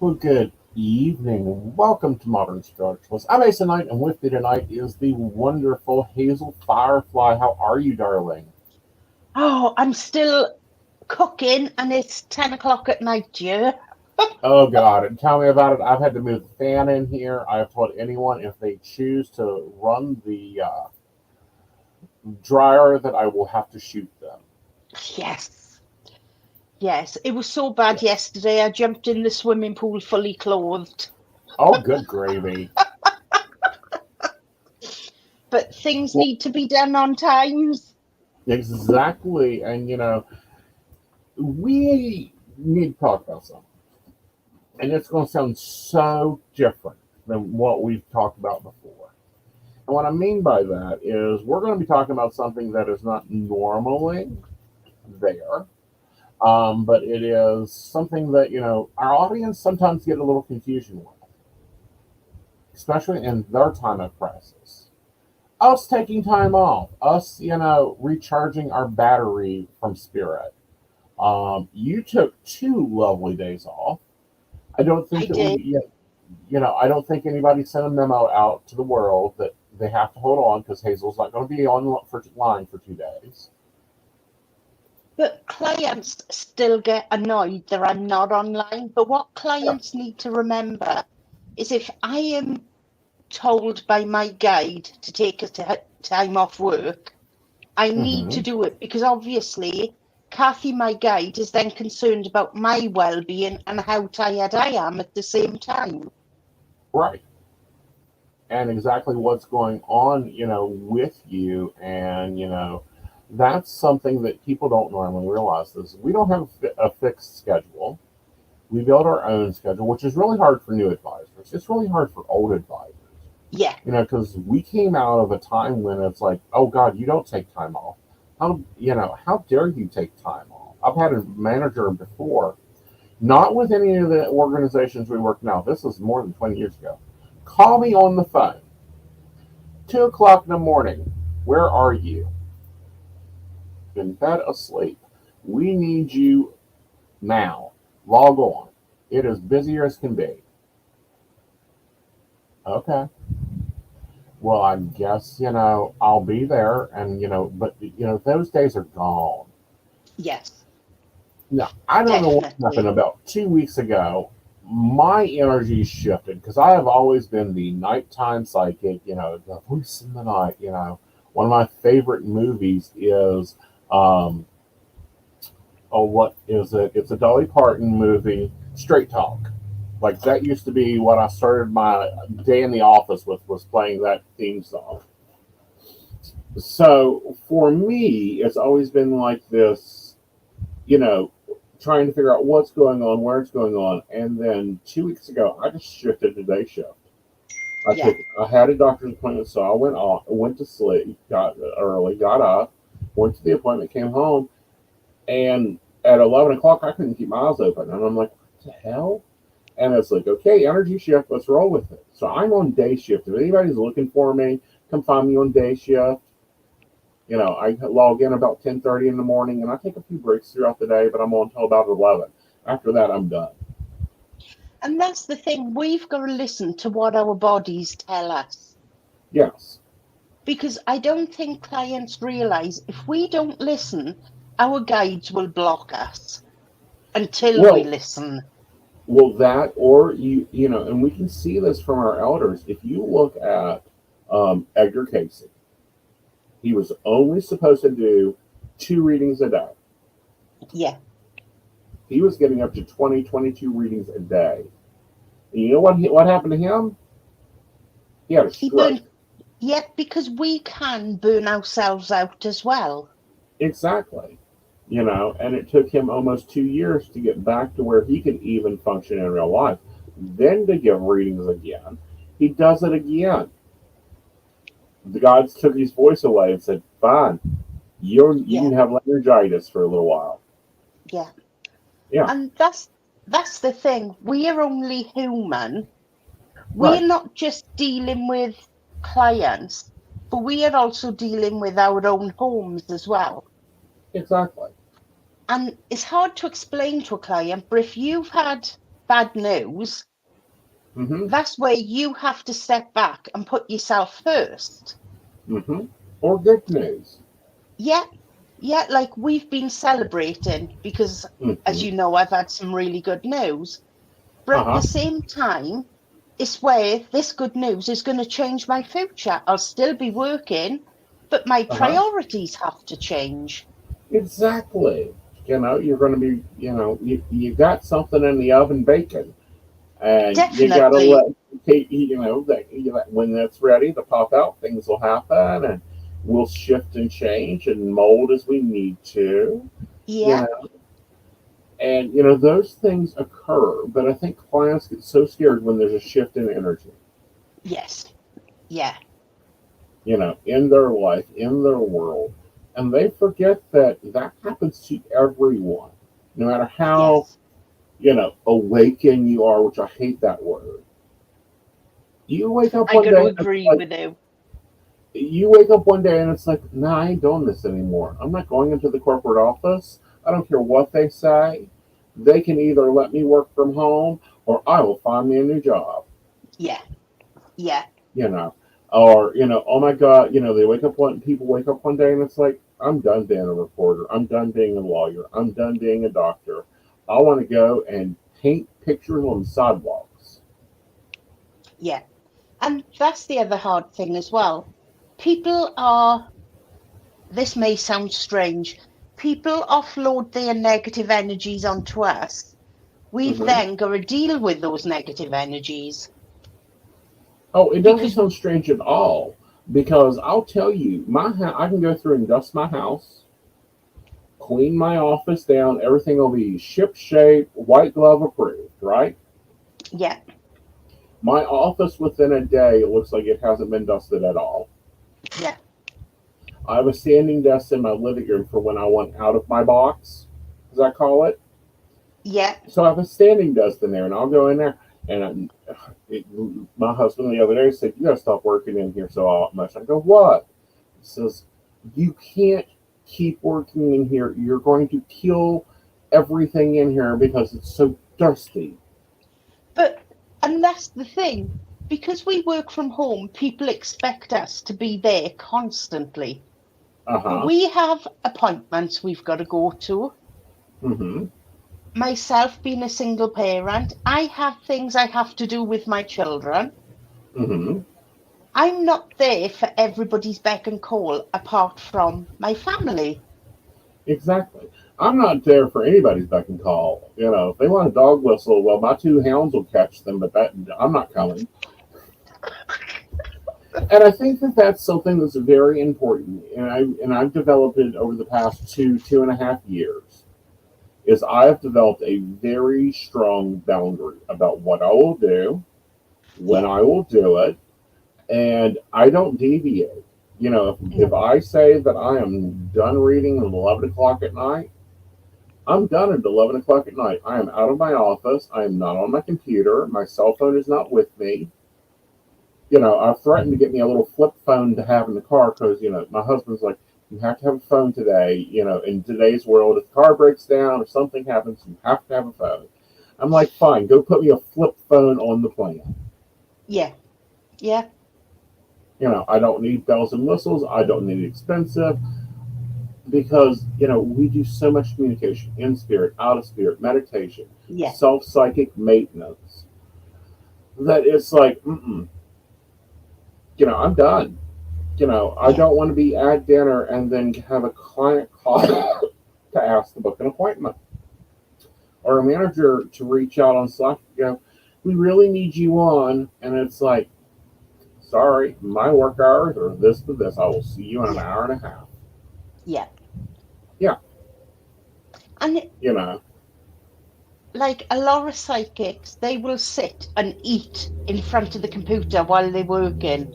Well, good evening. Welcome to Modern Spiritualists. I'm Aeson, and with me tonight is the wonderful Hazel Firefly. How are you, darling? Oh, I'm still cooking and it's 10 o'clock at night, dear. Oh, God. And tell me about it. I've had to move the fan in here. I've told anyone if they choose to run the dryer that I will have to shoot them. Yes. Yes. It was so bad Yes. yesterday. I jumped in the swimming pool fully clothed. Oh, good gravy. But things Well, need to be done on times. exactly. And, we need to talk about something. And it's going to sound so different than what we've talked about before. And what I mean by that is we're going to be talking about something that is not normally there, but it is something that, our audience sometimes get a little confusion with, especially in their time of crisis. Us taking time off, us, recharging our battery from spirit. You took 2 lovely days off. I don't I think that did. I don't think anybody sent a memo out to the world that they have to hold on because Hazel's not going to be on for line for 2 days. But clients still get annoyed that I'm not online. But what Yeah. clients need to remember is if I am told by my guide to take a time off work, I need to Hmm. do it because obviously Kathy, my guide, is then concerned about my well-being and how tired I am at the same time. Right. And exactly what's going on, with you, and that's something that people don't normally realize. Is we don't have a fixed schedule. We build our own schedule, which is really hard for new advisors. It's really hard for old advisors. Yeah, Because we came out of a time when it's like, oh God, you don't take time off. How dare you take time off? I've had a manager before, not with any of the organizations we work now. This is more than 20 years ago. Call me on the phone, 2 o'clock in the morning. Where are you? In bed, asleep. We need you now. Log on. It is busy as can be. Okay. Well, I guess, I'll be there, and, but, those days are gone. yes, Now, I don't know what happened definitely. about 2 weeks ago. My energy shifted because I have always been the nighttime psychic, the voice in the night. One of my favorite movies is, um, oh, what is it? It's a Dolly Parton movie, Straight Talk. Like that used to be what I started my day in the office with, was playing that theme song. So for me, it's always been like this, you know, trying to figure out what's going on, where it's going on. And then 2 weeks ago, I just shifted to day shift. Yeah, I had a doctor's appointment, so I went to sleep, got early, got up, went to the appointment, came home, and at 11 o'clock, I couldn't keep my eyes open. And I'm like, what the hell? And it's like, okay, energy shift, let's roll with it. So I'm on day shift. If anybody's looking for me, come find me on day shift. I log in about 10:30 in the morning, and I take a few breaks throughout the day, but I'm on until about 11. After that, I'm done. and that's the thing. We've got to listen to what our bodies tell us Yes. because I don't think clients realize if we don't listen, our guides will block us until we Well, listen. that, or and we can see this from our elders. If you look at Edgar Casey, he was only supposed to do 2 readings a day. Yeah, He was getting up to 20, 22 readings a day. And you know what happened to him? He had a he stroke. burned. Yet because we can burn ourselves out as well. Exactly. And it took him almost 2 years to get back to where he could even function in real life. Then to give readings again, he does it again. The gods took his voice away and said, "Fine, you Yeah, can have laryngitis for a little while." yeah. Yeah, And that's the thing. We're only human. right. We're not just dealing with clients, but we are also dealing with our own homes as well. Exactly. And it's hard to explain to a client, but if you've had bad news, Mm-hmm. that's where you have to step back and put yourself first. Mm-hmm. Or good news. Yeah, yeah, like we've been celebrating because, as Mm-hmm. you know, I've had some really good news. But at the Uh-huh. same time, it's where this good news is going to change my future. I'll still be working, but my Uh-huh. priorities have to change. Exactly. You're going to be, you got something in the oven baking, and you got to Definitely. let, that when that's ready to pop out, things will happen, and we'll shift and change and mold as we need to, you Yeah. know. And, those things occur, but I think clients get so scared when there's a shift in energy, Yes. Yeah. in their life, in their world. And they forget that that happens to everyone, no matter how, Yes. awaken you are, which I hate that word. You wake up I one got to day and it's agree like, with you. nah, I ain't doing this anymore. I'm not going into the corporate office. I don't care what they say. They can either let me work from home or I will find me a new job. Yeah. Yeah. you know, or oh my God, they wake up one people wake up one day and it's like, I'm done being a reporter, I'm done being a lawyer, I'm done being a doctor. I want to go and paint pictures on sidewalks. Yeah. And that's the other hard thing as well. People are, this may sound strange, people offload their negative energies onto us. We've Hmm. then got to deal with those negative energies Oh, it doesn't because, sound strange at all, because I'll tell you, I can go through and dust my house, clean my office down, everything will be ship shape, white glove approved, right? yeah, My office within a day looks like it hasn't been dusted at all. yeah, I have a standing desk in my living room for when I want out of my box, as I call it. yeah, So I have a standing desk in there, and I'll go in there. And my husband the other day said, "You got to stop working in here so much." I go, "What?" He says, "You can't keep working in here. You're going to kill everything in here because it's so dusty." but, and that's the thing, because we work from home, people expect us to be there constantly. Uh But huh. we have appointments we've got to go to. Mm Myself being a single parent, I have things I have to do with my children. hmm. Mm hmm. I'm not there for everybody's beck and call apart from my family. Exactly. I'm not there for anybody's beck and call. If they want a dog whistle, well, my two hounds will catch them, but that I'm not coming. And I think that that's something that's very important, and I've developed it over the past 2.5 years. Is I have developed a very strong boundary about what I will do, when Yeah, I will do it, and I don't deviate. If no, I say that I am done reading at 11 o'clock at night, I'm done at 11 o'clock at night. I am out of my office. I am not on my computer. My cell phone is not with me. I've threatened to get me a little flip phone to have in the car because, my husband's like, you have to have a phone today. In today's world, if the car breaks down or something happens, you have to have a phone. I'm like, fine, go put me a flip phone on the plan. yeah, yeah, I don't need bells and whistles. I don't need expensive because, we do so much communication in spirit, out of spirit, meditation, yeah, self psychic maintenance that it's like, mm-mm, I'm done. I yeah, don't want to be at dinner and then have a client call to ask to book an appointment or a manager to reach out on Slack and go, we really need you on. And it's like, sorry, my work hours are this to this. I will see you in an yeah, hour and a half. yeah. Yeah, And you know, like a lot of psychics, they will sit and eat in front of the computer while they're working.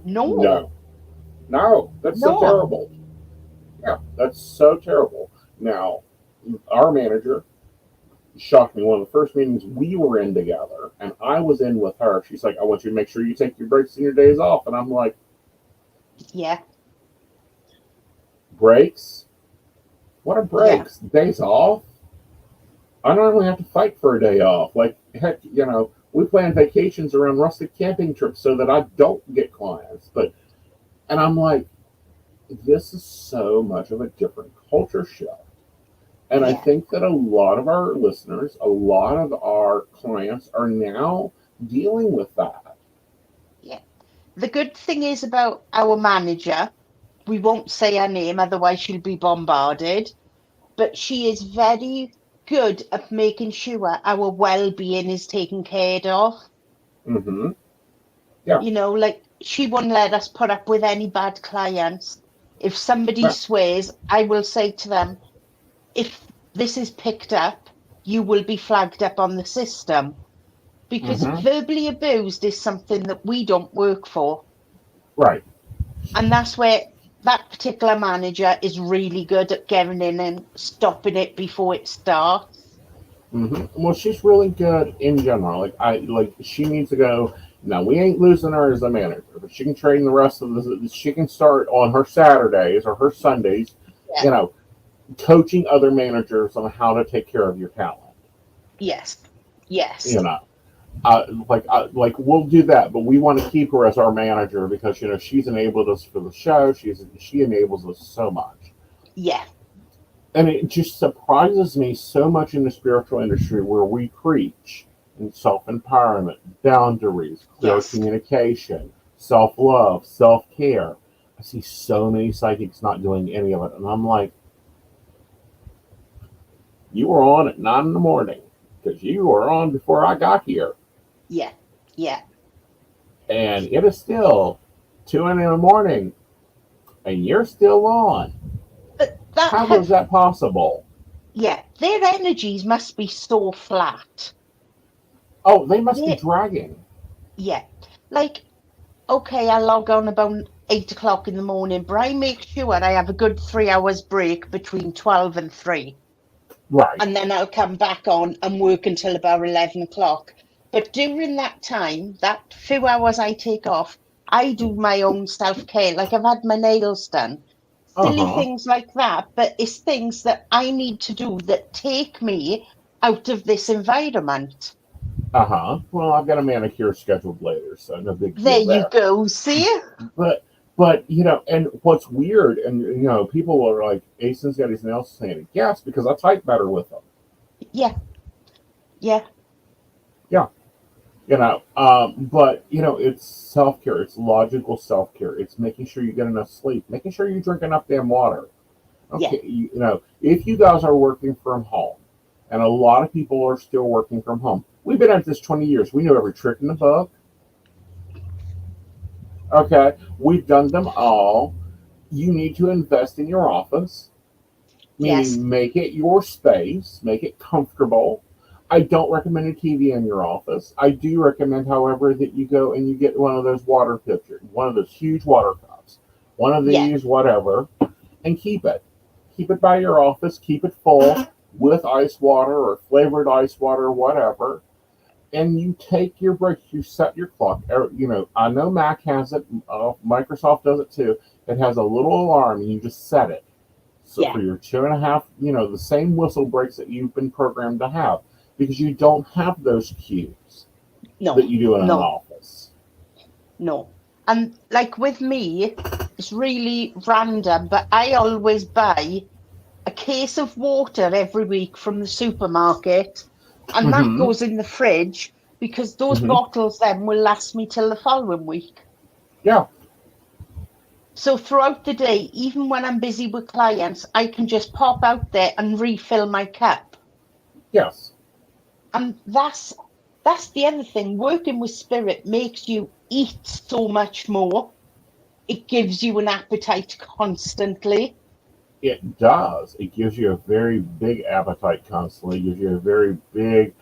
No, no, no, that's so no. terrible. Yeah, that's so terrible. Now, our manager shocked me. One of the first meetings we were in together, and I was in with her. She's like, I want you to make sure you take your breaks and your days off. And I'm like, Yeah, breaks? What are yeah, breaks? Days off? I normally have to fight for a day off. Like, heck, we plan vacations around rustic camping trips so that I don't get clients. And I'm like, this is so much of a different culture shift. And I Yeah, think that a lot of our listeners, a lot of our clients are now dealing with that. yeah. The good thing is about our manager, we won't say her name, otherwise she'll be bombarded, but she is very good at making sure our well-being is taken care of. Hmm. Yeah. Like she won't let us put up with any bad clients. If somebody Yeah. swears, I will say to them, if this is picked up, you will be flagged up on the system because Hmm. verbally abused is something that we don't work for. Right. And that's where that particular manager is really good at getting in and stopping it before it starts. Well, she's really good in general. She needs to go. Now we ain't losing her as a manager, but she can train the rest of the. She can start on her Saturdays or her Sundays, Yeah. you know, coaching other managers on how to take care of your talent. Yes. Yes. You know, like we'll do that, but we want to keep her as our manager because she's enabled us for the show. She enables us so much. Yeah. And it just surprises me so much in the spiritual industry where we preach in self empowerment, boundaries, clear Yes. communication, self love, self care. I see so many psychics not doing any of it. And I'm like, you were on at 9 in the morning because you were on before I got here. Yeah. Yeah. And it is still 2 in the morning and you're still on. But that How is that possible? yeah, their energies must be so flat. Oh, they must be They dragging. yeah. Like, okay, I log on about 8 o'clock in the morning, but I make sure I have a good 3 hours break between 12 and 3. Right. And then I'll come back on and work until about 11 o'clock. But during that time, that few hours I take off, I do my own self care. Like I've had my nails done, Uh silly huh. things like that. But it's things that I need to do that take me out of this environment. Uh huh. Well, I've got a manicure scheduled later, so no big There deal you there. go. See? But and what's weird, and people are like, Aeson's got his nails painted. Yes, because I type better with them. Yeah, yeah, Yeah, but it's self care. It's logical self care. It's making sure you get enough sleep, making sure you drink enough damn water. yeah, Okay, if you guys are working from home, and a lot of people are still working from home, we've been at this 20 years. We know every trick in the book. Okay, we've done them all. You need to invest in your office, yes, meaning make it your space, make it comfortable. I don't recommend a TV in your office. I do recommend, however, that you go and you get one of those water pitchers, one of those huge water cups, one of yeah, these, whatever, and keep it. Keep it by your office, keep it full with ice water or flavored ice water, whatever. And you take your breaks. You set your clock. I know Mac has it. Microsoft does it too. It has a little alarm, and you just set it. So yeah. for your 2.5, the same whistle breaks that you've been programmed to have, because you don't have those cues No, that you do in an no, office. no. And like with me, it's really random, but I always buy a case of water every week from the supermarket, and that Mm-hmm. goes in the fridge because those Mm-hmm. bottles then will last me till the following week. Yeah. So throughout the day, even when I'm busy with clients, I can just pop out there and refill my cup. Yes. And that's the other thing. Working with spirit makes you eat so much more. It gives you an appetite constantly. It does. It gives you a very big appetite constantly. It gives you a very big,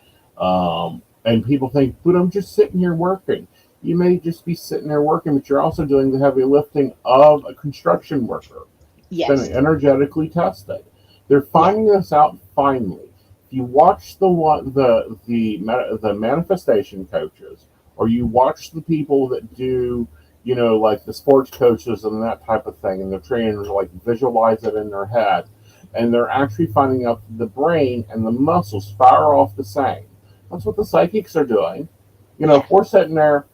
and people think, but I'm just sitting here working. You may just be sitting there working, but you're also doing the heavy lifting of a construction worker. It's been Yes. energetically tested. They're Yeah. finding this out finally. If you watch the manifestation coaches, or you watch the people that do like the sports coaches and that type of thing, and the trainers like visualize it in their head. and they're actually finding out that the brain and the muscles fire off the same. That's what the psychics are doing. Yeah. If we're sitting there,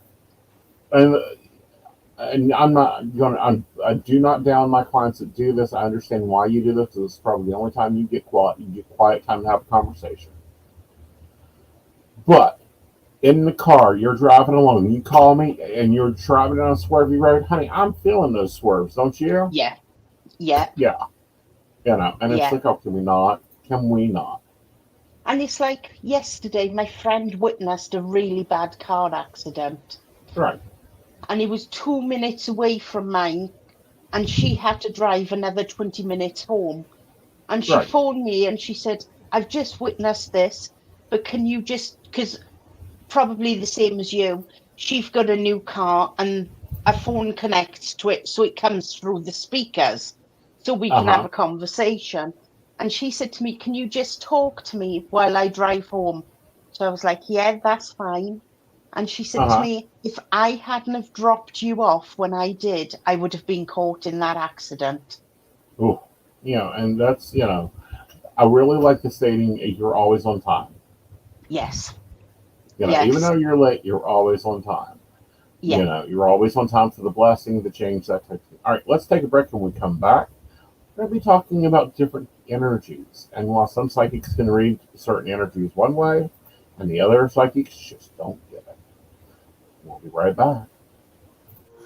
and I'm not going to, I do not down my clients that do this. I understand why you do this. This is probably the only time you get quiet. You get quiet time to have a conversation. But in the car, you're driving alone. You call me, and you're driving down a swervy road, honey. I'm feeling those swerves, don't you? Yeah. Yeah. Yeah, and it's Yeah. like, oh, can we not? Can we not? And it's like yesterday, my friend witnessed a really bad car accident, Right, and he was 2 minutes away from mine, and she had to drive another 20 minutes home. And she right. phoned me and she said, I've just witnessed this, but can you just, because probably the same as you, she's got a new car and a phone connects to it, so it comes through the speakers, so we Uh can have huh. a conversation. And she said to me, can you just talk to me while I drive home? So I was like, yeah, that's fine. And she Uh said to huh. me, if I hadn't have dropped you off when I did, I would have been caught in that accident. Ooh, and that's I really like the stating you're always on time. Yes, Even yes, though you're late, you're always on time. yeah. You're always on time for the blessing, the change, that type of thing. All right, let's take a break. When we come back, we're going to be talking about different energies. And while some psychics can read certain energies one way, and the other psychics just don't get it. We'll be right back.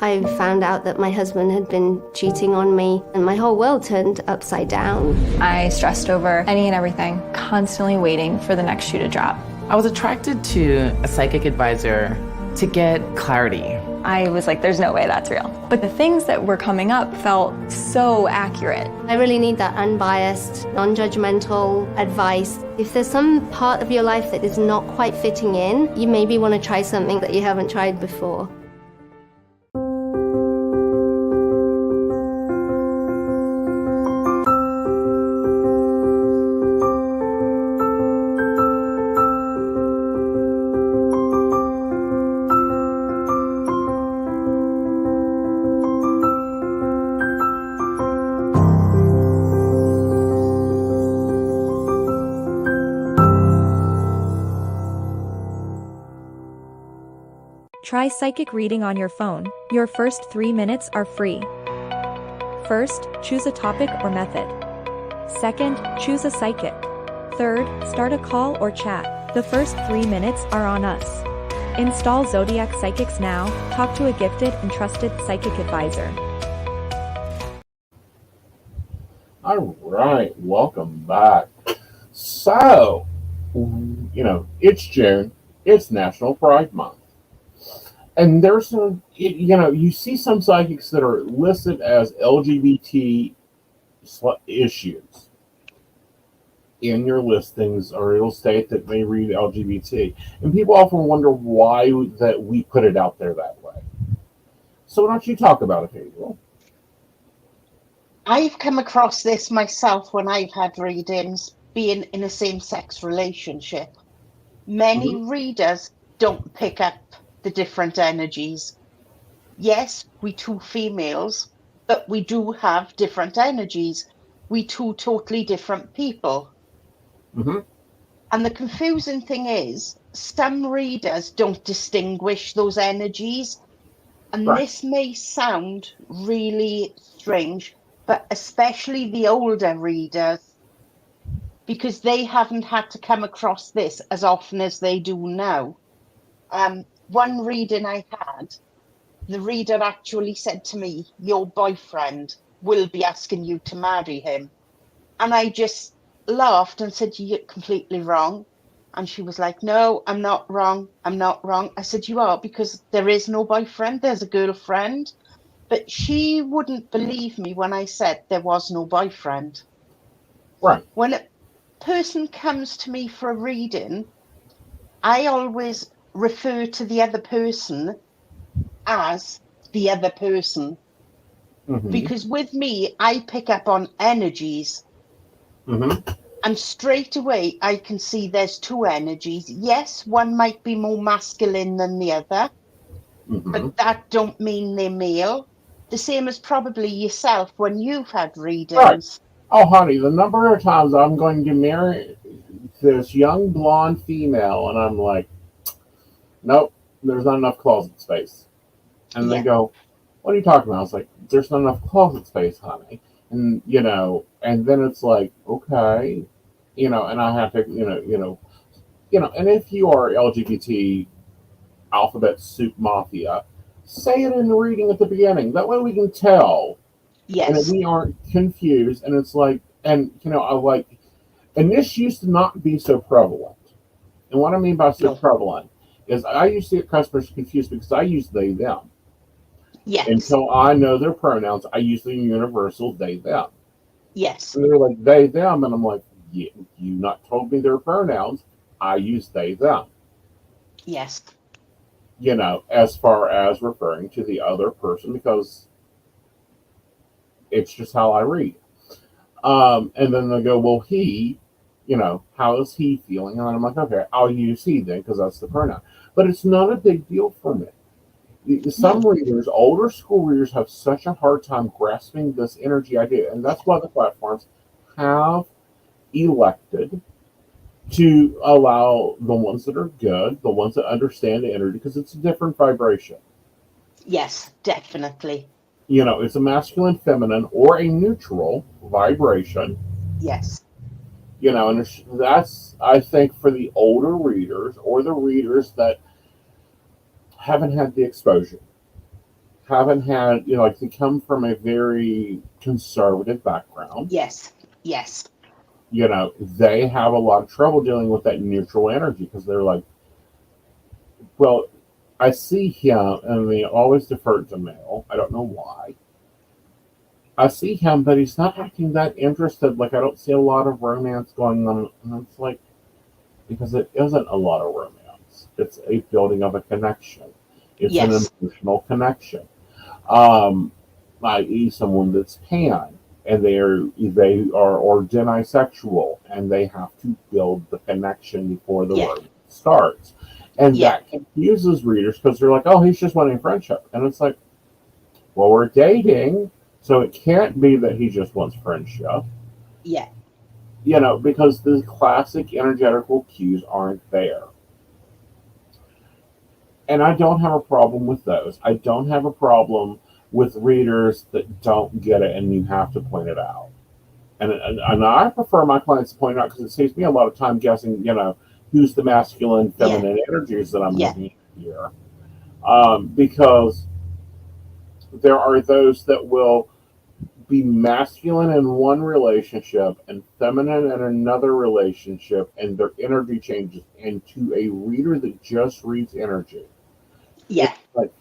I found out that my husband had been cheating on me, and my whole world turned upside down. I stressed over any and everything, constantly waiting for the next shoe to drop. I was attracted to a psychic advisor to get clarity. I was like, there's no way that's real. But the things that were coming up felt so accurate. I really need that unbiased, non-judgmental advice. If there's some part of your life that is not quite fitting in, you maybe want to try something that you haven't tried before. Try psychic reading on your phone. Your first 3 minutes are free. First, choose a topic or method. Second, choose a psychic. Third, start a call or chat. The first 3 minutes are on us. Install Zodiac Psychics now. Talk to a gifted and trusted psychic advisor. All right, welcome back. So, it's June. It's National Pride Month. And there's you see some psychics that are listed as LGBT issues in your listings, or it'll state that they read LGBT. And people often wonder why that we put it out there that way. So why don't you talk about it, Hazel? I've come across this myself when I've had readings, being in a same-sex relationship. Many readers don't pick up the different energies. Yes, we two females, but we do have different energies. We two totally different people. Mm-hmm. And the confusing thing is, some readers don't distinguish those energies. And Right. this may sound really strange, but especially the older readers, because they haven't had to come across this as often as they do now. One reading I had, the reader actually said to me, your boyfriend will be asking you to marry him. And I just laughed and said, you're completely wrong. And she was like, no, I'm not wrong. I'm not wrong. I said, you are, because there is no boyfriend. There's a girlfriend. But she wouldn't believe me when I said there was no boyfriend. Right. When a person comes to me for a reading, I always refer to the other person as the other person. Mm-hmm. Because with me, I pick up on energies. Mm-hmm. And straight away, I can see there's two energies. Yes, one might be more masculine than the other, but that don't mean they're male. The same as probably yourself when you've had readings. Oh, honey, the number of times I'm going to marry this young blonde female, and I'm like, nope, there's not enough closet space. And they Yeah. go, what are you talking about? I was like, there's not enough closet space, honey. And, and then it's like, okay, and I have to, and if you are LGBT alphabet soup mafia, say it in the reading at the beginning. That way we can tell, and Yes. we aren't confused. And it's like, and, I like, and this used to not be so prevalent. And what I mean by so No. prevalent is I used to get customers confused because I use they, them. Yes. Until I know their pronouns, I use the universal they, them. Yes. And they're like, they, them. And I'm like, you not told me their pronouns. I use they, them. Yes. As far as referring to the other person, because it's just how I read. And then they go, well, he, how is he feeling? And I'm like, okay, I'll use he then because that's the pronoun. But it's not a big deal for me. Some readers, older school readers, have such a hard time grasping this energy idea. And that's why the platforms have elected to allow the ones that are good, the ones that understand the energy, because it's a different vibration. Yes, definitely. It's a masculine, feminine, or a neutral vibration. Yes. And that's, I think, for the older readers or the readers that haven't had the exposure, haven't had, like they come from a very conservative background. Yes. Yes. They have a lot of trouble dealing with that neutral energy because they're like, well, I see him, and they always defer to male. I don't know why. I see him, but he's not acting that interested. Like, I don't see a lot of romance going on. And it's like, because it isn't a lot of romance. It's a building of a connection. It's an emotional connection. I.e., someone that's pan, and they are or demisexual, and they have to build the connection before the romance starts. And that confuses readers because they're like, oh, he's just wanting friendship. And it's like, well, we're dating, so it can't be that he just wants friendship. Yeah. Because the classic energetical cues aren't there. And I don't have a problem with those. I don't have a problem with readers that don't get it and you have to point it out. And I prefer my clients to point it out because it saves me a lot of time guessing, who's the masculine, feminine energies that I'm looking at here. Because there are those that will be masculine in one relationship and feminine in another relationship, and their energy changes. And to a reader that just reads energy, yeah, it's like,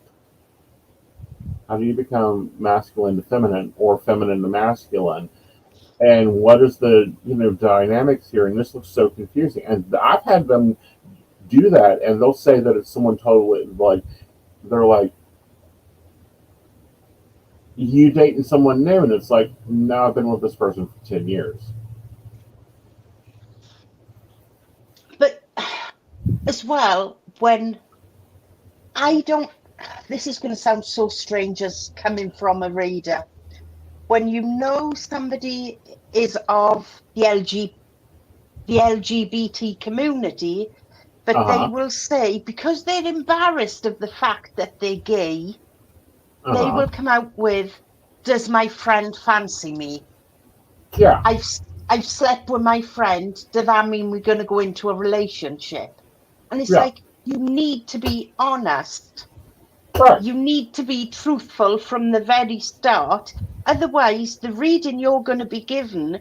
how do you become masculine to feminine or feminine to masculine? And what is the dynamics here? And this looks so confusing. And I've had them do that, and they'll say that it's someone totally like they're like, you dating someone new, and it's like, no, I've been with this person for 10 years. but as well, when I don't, this is going to sound so strange as coming from a reader. When somebody is of the LGBT community, but they will say, because they're embarrassed of the fact that they're gay, they will come out with, does my friend fancy me? Yeah. I've slept with my friend. Does that mean we're going to go into a relationship? And it's like, you need to be honest. Right. You need to be truthful from the very start. Otherwise, the reading you're going to be given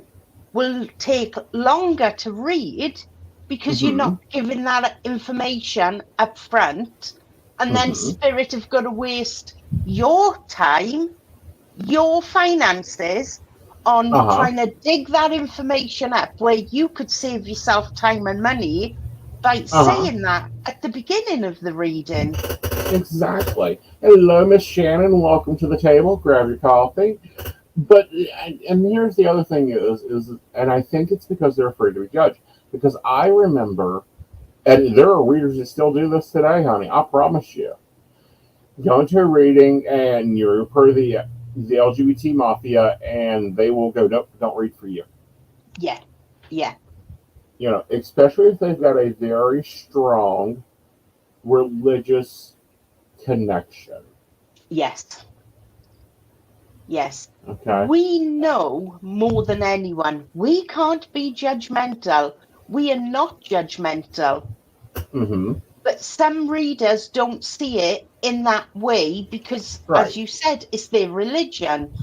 will take longer to read because you're not giving that information up front. And then Spirit have got to waste your time, your finances on trying to dig that information up where you could save yourself time and money by saying that at the beginning of the reading. Exactly. Hello, Miss Shannon. Welcome to the table. Grab your coffee. But and here's the other thing is and I think it's because they're afraid to be judged. Because I remember, and there are readers that still do this today, honey. I promise you. Go into a reading and you're per the the LGBT mafia, and they will go, nope, don't read for you. Yeah. Yeah. You know, especially if they've got a very strong religious connection. Yes. Yes. Okay. We know more than anyone. We can't be judgmental. We are not judgmental. Mm-hmm. But some readers don't see it in that way because, Right. as you said, it's their religion.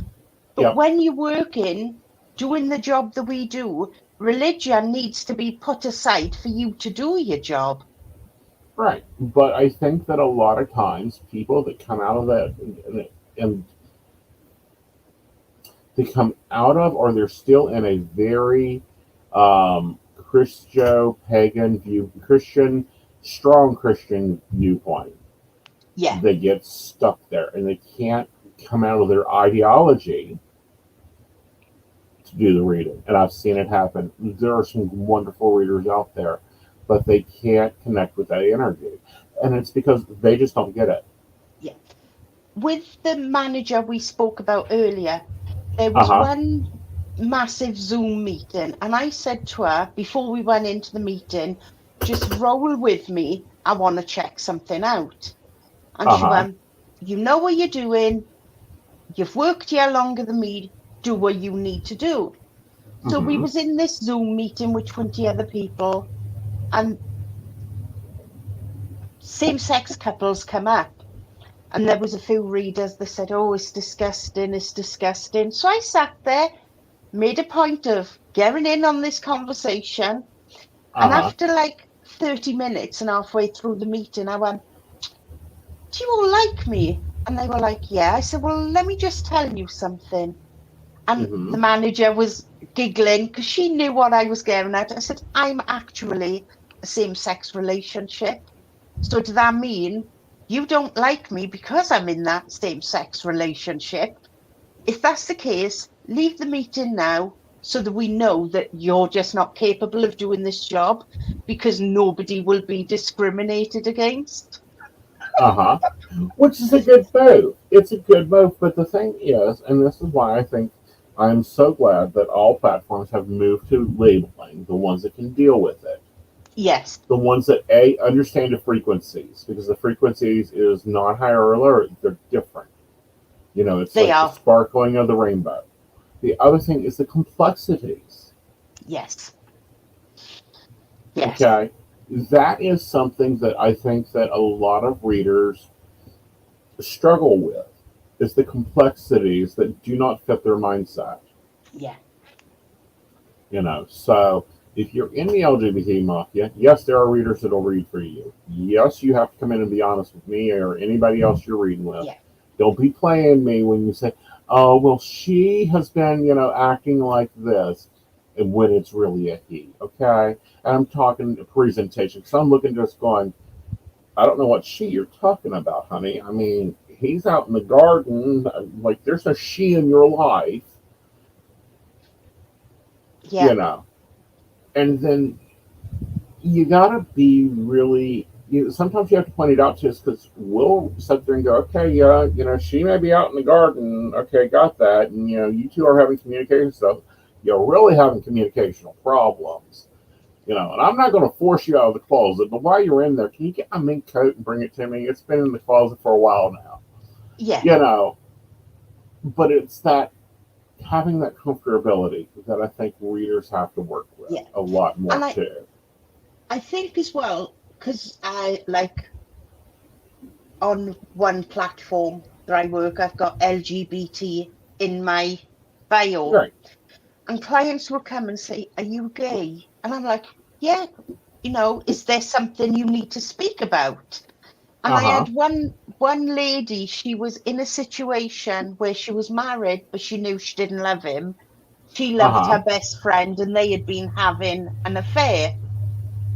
But Yep. when you're working, doing the job that we do, religion needs to be put aside for you to do your job. Right. But I think that a lot of times people that come out of that and they come out of, or they're still in a very Christo-pagan view, strong Christian viewpoint. Yeah. They get stuck there and they can't come out of their ideology to do the reading. And I've seen it happen. There are some wonderful readers out there, but they can't connect with that energy. And it's because they just don't get it. Yeah. With the manager we spoke about earlier, there was Uh-huh. one massive Zoom meeting, and I said to her before we went into the meeting, just roll with me. I want to check something out. And she Uh-huh. went, you know what you're doing. You've worked here longer than me. Do what you need to do. So we Mm-hmm. was in this Zoom meeting with 20 other people, and same-sex couples come up. And there was a few readers that said, oh, it's disgusting, it's disgusting. So I sat there, made a point of getting in on this conversation. And Uh-huh. after like 30 minutes and halfway through the meeting, I went, do you all like me? And they were like, yeah. I said, well, let me just tell you something. And Mm-hmm. the manager was giggling because she knew what I was getting at. I said, I'm actually a same-sex relationship. So does that mean you don't like me because I'm in that same-sex relationship? If that's the case, leave the meeting now so that we know that you're just not capable of doing this job, because nobody will be discriminated against. Uh-huh. Which is a good move. It's a good move. But the thing is, and this is why I think I'm so glad that all platforms have moved to labeling, the ones that can deal with it. Yes, The ones that understand the frequencies, because the frequencies is not higher or lower, they're different. You know, it's they like the are. sparkling of the rainbow. The other thing is the complexities. Yes. Yes. Okay, that is something that I think that a lot of readers struggle with, is the complexities that do not fit their mindset. Yeah. You know, so if you're in the LGBT mafia, yes, there are readers that'll read for you. Yes, you have to come in and be honest with me or anybody else you're reading with. Yeah. Don't be playing me when you say, oh, well, she has been, acting like this, and when it's really a he, okay? And I'm talking presentation, because I'm looking just going, I don't know what she you're talking about, honey. I mean, he's out in the garden, like there's a she in your life, Yeah. And then you gotta be really. Sometimes you have to point it out to us, because we'll sit there and go, okay, yeah, she may be out in the garden. Okay, got that. And you two are having communication stuff. You're really having communicational problems. And I'm not going to force you out of the closet, but while you're in there, can you get my mink coat and bring it to me? It's been in the closet for a while now. Yeah. But it's that having that comfortability that I think readers have to work with a lot more And too. I think as well, because I like on one platform that I work, I've got LGBT in my bio. Right. And clients will come and say, are you gay? And I'm like, yeah, is there something you need to speak about? And I had one lady, she was in a situation where she was married, but she knew she didn't love him. She loved her best friend, and they had been having an affair.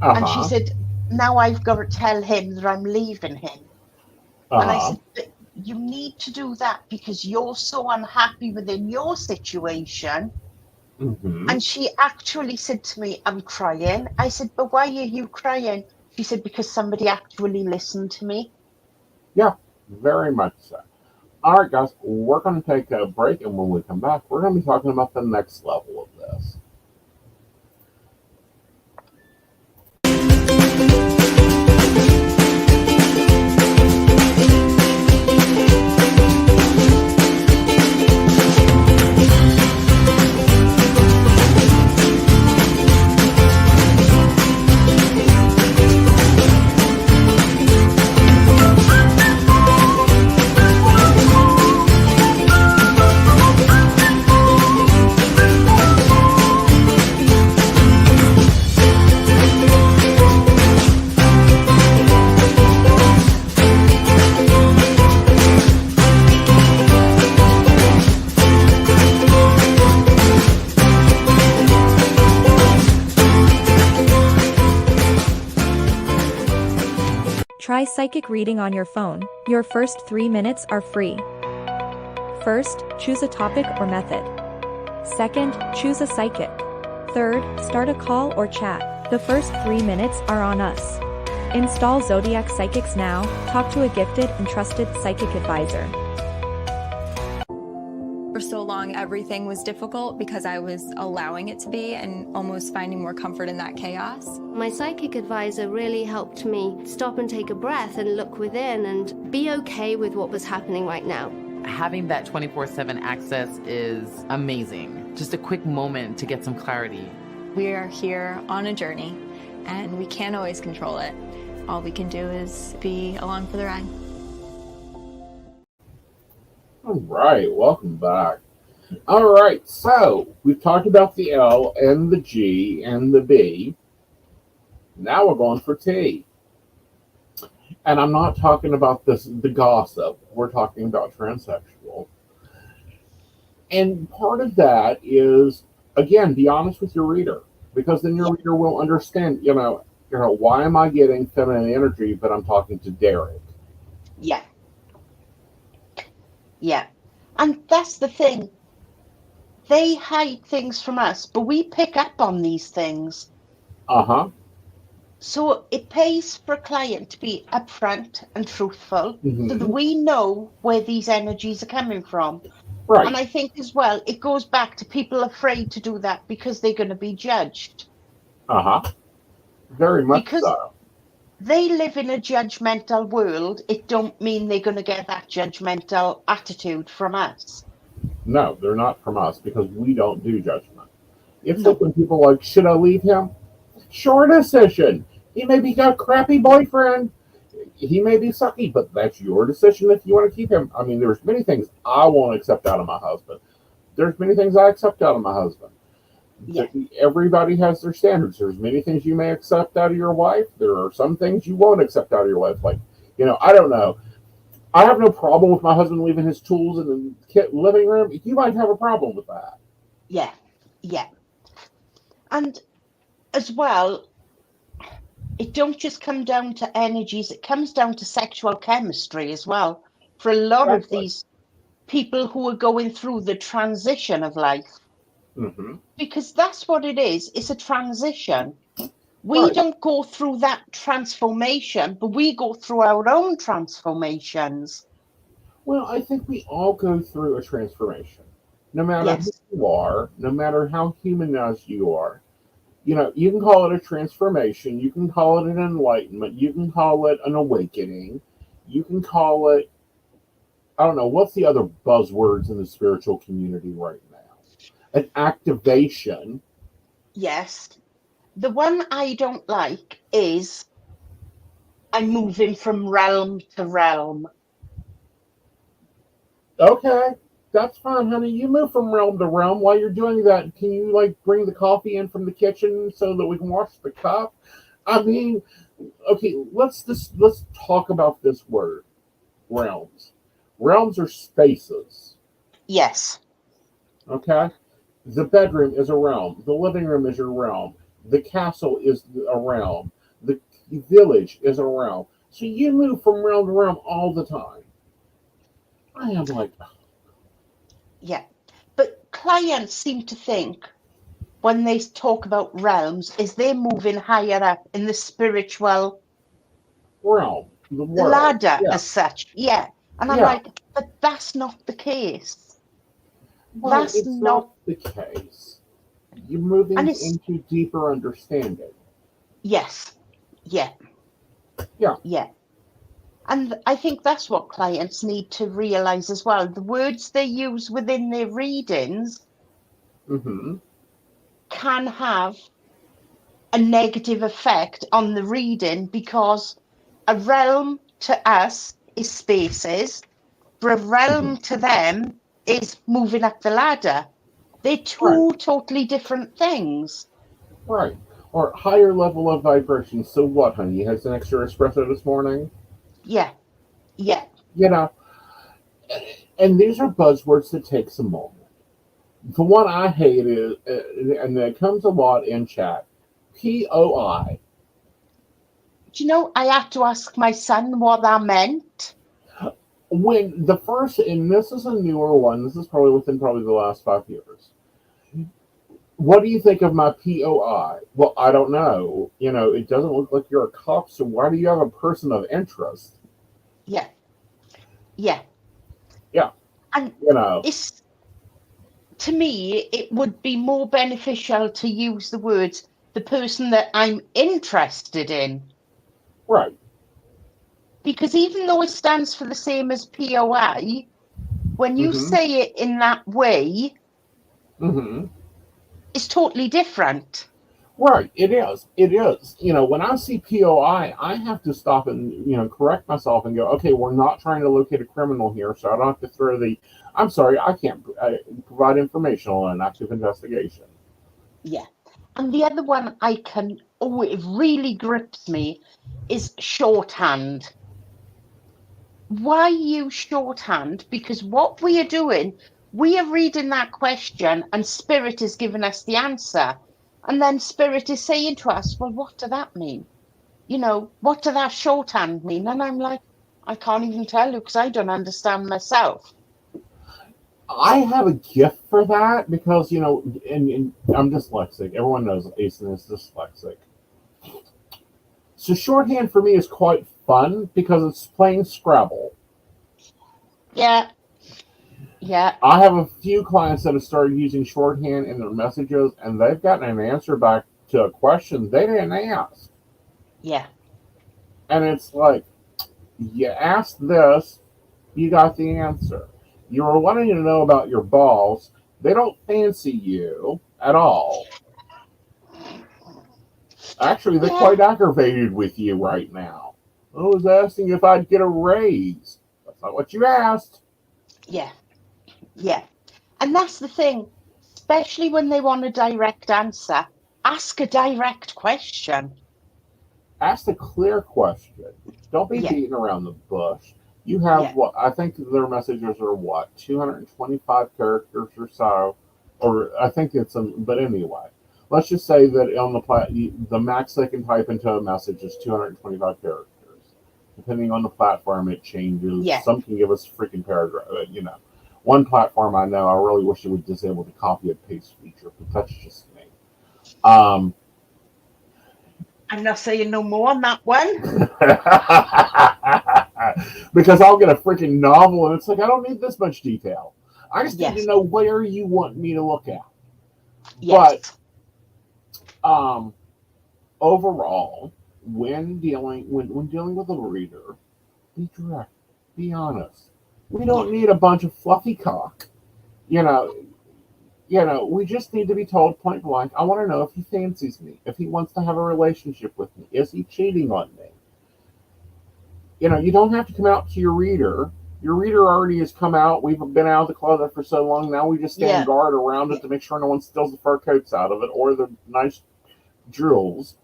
And she said, now I've got to tell him that I'm leaving him. And I said, but you need to do that because you're so unhappy within your situation. Mm-hmm. And she actually said to me, I'm crying. I said, but why are you crying? She said, because somebody actually listened to me. Yeah, very much so. All right, guys, we're going to take a break, and when we come back, we're going to be talking about the next level of this. Try psychic reading on your phone. Your first 3 minutes are free. First, choose a topic or method. Second, choose a psychic. Third, start a call or chat. The first 3 minutes are on us. Install Zodiac Psychics now. Talk to a gifted and trusted psychic advisor. For so long, everything was difficult because I was allowing it to be and almost finding more comfort in that chaos. My psychic advisor really helped me stop and take a breath and look within and be okay with what was happening right now. Having that 24/7 access is amazing. Just a quick moment to get some clarity. We are here on a journey and we can't always control it. All we can do is be along for the ride. All right, welcome back. All right, so we've talked about the L and the G and the B. Now we're going for T. And I'm not talking about the gossip. We're talking about transsexual. And part of that is, again, be honest with your reader, because then your reader will understand, why am I getting feminine energy, but I'm talking to Derek? Yeah. Yeah. And that's the thing. They hide things from us, but we pick up on these things. Uh-huh. So it pays for a client to be upfront and truthful Mm-hmm. so that we know where these energies are coming from. Right. And I think as well, it goes back to people afraid to do that because they're going to be judged. Uh-huh. Very much Because so. they live in a judgmental world, it don't mean they're going to get that judgmental attitude from us. No, they're not from us because we don't do judgment. It's like when people are like, should I leave him? Sure decision. He may be a crappy boyfriend. He may be sucky, but that's your decision if you want to keep him. I mean, there's many things I won't accept out of my husband. There's many things I accept out of my husband. Yeah. Everybody has their standards. There's many things you may accept out of your wife. There are some things you won't accept out of your wife. Like, I don't know. I have no problem with my husband leaving his tools in the living room. You might have a problem with that. Yeah. Yeah. And as well, it don't just come down to energies, it comes down to sexual chemistry as well. For a lot of these people who are going through the transition of life. Mm-hmm. Because that's what it is. It's a transition. We don't go through that transformation, but we go through our own transformations. Well, I think we all go through a transformation. No matter who you are, no matter how humanized you are. You can call it a transformation. You can call it an enlightenment. You can call it an awakening. You can call it, I don't know, what's the other buzzwords in the spiritual community right now? An activation. Yes. The one I don't like is I'm moving from realm to realm. Okay, that's fine, honey. You move from realm to realm. While you're doing that, can you bring the coffee in from the kitchen so that we can wash the cup? I mean, okay, let's talk about this word, realms. Realms are spaces. Yes. Okay? The bedroom is a realm. The living room is your realm. The castle is a realm. The village is a realm. So you move from realm to realm all the time. I am like... Yeah. But clients seem to think when they talk about realms is they're moving higher up in the spiritual realm. The world. ladder as such. Yeah. And I'm Yeah. like, but that's not the case. Well, That's it's not the case. You're moving and it's, into deeper understanding. yes, yeah, Yeah. yeah. And I think that's what clients need to realize as well. The words they use within their readings Mm-hmm. can have a negative effect on the reading, because a realm to us is spaces, for a realm to them is moving up the ladder. They're Right. two totally different things. Right. Or higher level of vibration. So what, honey? You had an extra espresso this morning? Yeah, yeah, You know, and these are buzzwords that takes a moment. The one I hate is, and that comes a lot in chat, POI. do you know, I had to ask my son what that meant. When the first, and this is a newer one, this is probably within the last 5 years. What do you think of my POI? Well, I don't know. It doesn't look like you're a cop, so why do you have a person of interest? Yeah, yeah. Yeah. And it's, to me, it would be more beneficial to use the words, the person that I'm interested in. Right. Because even though it stands for the same as POI, when you Mm-hmm. say it in that way, Mm-hmm. it's totally different. Right, it is. It is. When I see POI, I have to stop and, correct myself and go, okay, we're not trying to locate a criminal here, so I don't have to throw I'm sorry, I can't provide information on an active investigation. Yeah. And the other one it really grips me, is shorthand. Why use shorthand? Because what we are doing, we are reading that question and Spirit is giving us the answer. And then Spirit is saying to us, well, what does that mean? What does that shorthand mean? And I'm like, I can't even tell you because I don't understand myself. I have a gift for that because, and I'm dyslexic. Everyone knows Aeson is dyslexic. So shorthand for me is quite fun because it's playing Scrabble. Yeah. Yeah. I have a few clients that have started using shorthand in their messages, and they've gotten an answer back to a question they didn't ask. Yeah. And it's like, you asked this, you got the answer. You were wanting to know about your balls. They don't fancy you at all. Actually, they're quite aggravated with you right now. I was asking if I'd get a raise. That's not what you asked. Yeah. Yeah. And that's the thing, especially when they want a direct answer, ask a direct question. Ask a clear question. Don't be beating around the bush. You have what? I think their messages are what? 225 characters or so. Or I think it's but anyway. Let's just say that on the max they can type into a message is 225 characters. Depending on the platform, it changes. Yeah. Some can give us a freaking paragraph. One platform I know, I really wish it would disable the copy and paste feature, but that's just me. I'm not saying no more on that one. Because I'll get a freaking novel and it's like, I don't need this much detail. I just need to know where you want me to look at. Yes. But overall, when dealing with a reader, be direct, be honest. We don't need a bunch of fluffy cock. We just need to be told point blank, I want to know if he fancies me, if he wants to have a relationship with me. Is he cheating on me? You don't have to come out to your reader. Your reader already has come out. We've been out of the closet for so long. Now we just stand guard around it to make sure no one steals the fur coats out of it or the nice jewels.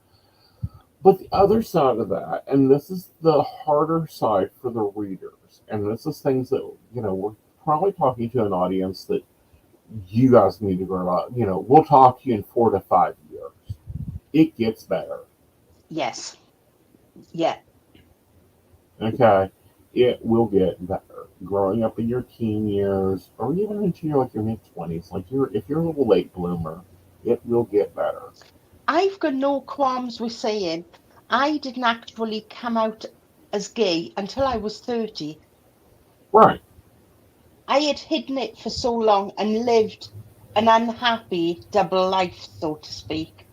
But the other side of that, and this is the harder side for the readers, and this is things that, we're probably talking to an audience that you guys need to grow up. We'll talk to you in 4 to 5 years. It gets better. Yes. Yeah. Okay. It will get better. Growing up in your teen years, or even into your mid-20s, if you're a little late bloomer, it will get better. I've got no qualms with saying I didn't actually come out as gay until I was 30. Right. I had hidden it for so long and lived an unhappy double life, so to speak.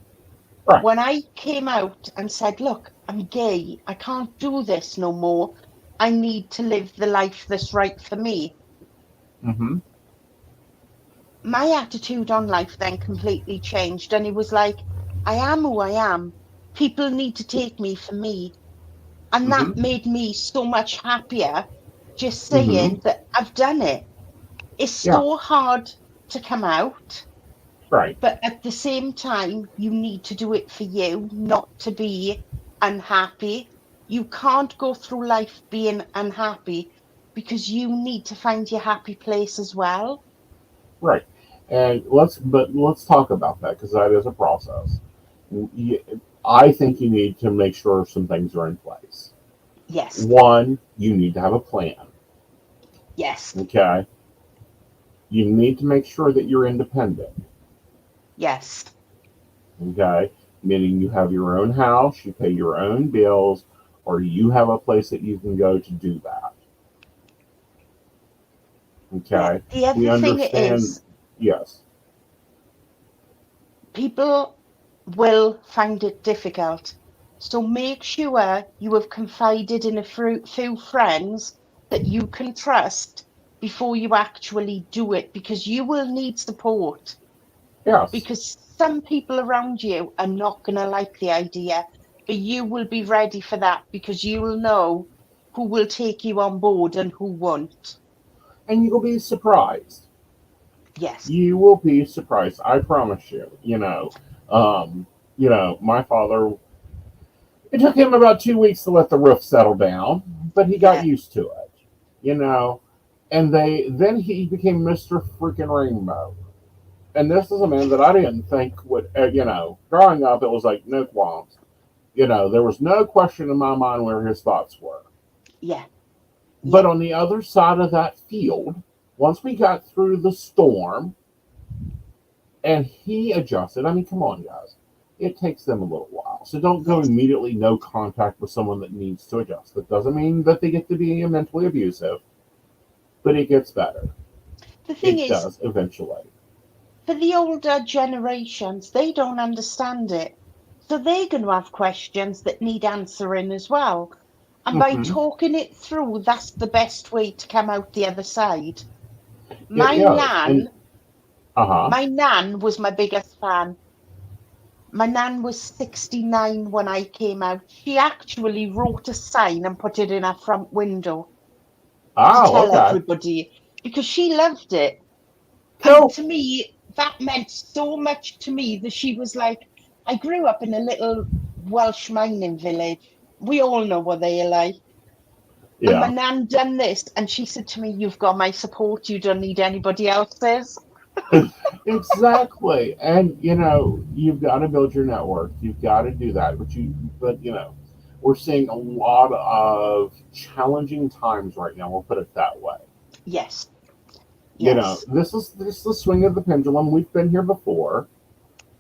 Right. When I came out and said, look, I'm gay, I can't do this no more, I need to live the life that's right for me. Mm-hmm. My attitude on life then completely changed, and it was like, I am who I am. People need to take me for me. And Mm-hmm. that made me so much happier just Mm-hmm. saying that I've done it. It's Yeah. so hard to come out, Right. but at the same time, you need to do it for you, not to be unhappy. You can't go through life being unhappy because you need to find your happy place as well. Right. And let's talk about that because that is a process. I think you need to make sure some things are in place. Yes, One, you need to have a plan. yes, Okay. You need to make sure that you're independent. yes, Okay. Meaning you have your own house, you pay your own bills, or you have a place that you can go to do that. yeah. Okay. The We other thing understand. is, Yes. people will find it difficult. So make sure you have confided in a few friends that you can trust before you actually do it, because you will need support. Yes. Because some people around you are not going to like the idea, but you will be ready for that because you will know who will take you on board and who won't. And you'll be surprised. Yes, You will be surprised. I promise you. My father. It took him about 2 weeks to let the roof settle down, but he got yeah, used to it. You know, and then he became Mr. Freaking Rainbow. And this is a man that I didn't think would. Growing up, it was like no qualms. There was no question in my mind where his thoughts were. yeah, But yeah, on the other side of that field, once we got through the storm and he adjusted, I mean, come on, guys. It takes them a little while. So don't go yes. immediately no contact with someone that needs to adjust. That doesn't mean that they get to be mentally abusive, but it gets better. The thing It is, does eventually. for the older generations, they don't understand it. So they're going to have questions that need answering as well. And by Mm-hmm. talking it through, that's the best way to come out the other side. It My is. And, nan, uh-huh. my nan was my biggest fan. My nan was 69 when I came out. She actually wrote a sign and put it in her front window to Oh, tell okay. everybody because she loved it. And Cool. to me, that meant so much to me that she was like, I grew up in a little Welsh mining village. We all know what they are like. And my Yeah. nan done this, and she said to me, "You've got my support. You don't need anybody else's." Exactly. And you've got to build your network. You've got to do that. We're seeing a lot of challenging times right now. We'll put it that way. Yes, yes, This is the swing of the pendulum. We've been here before.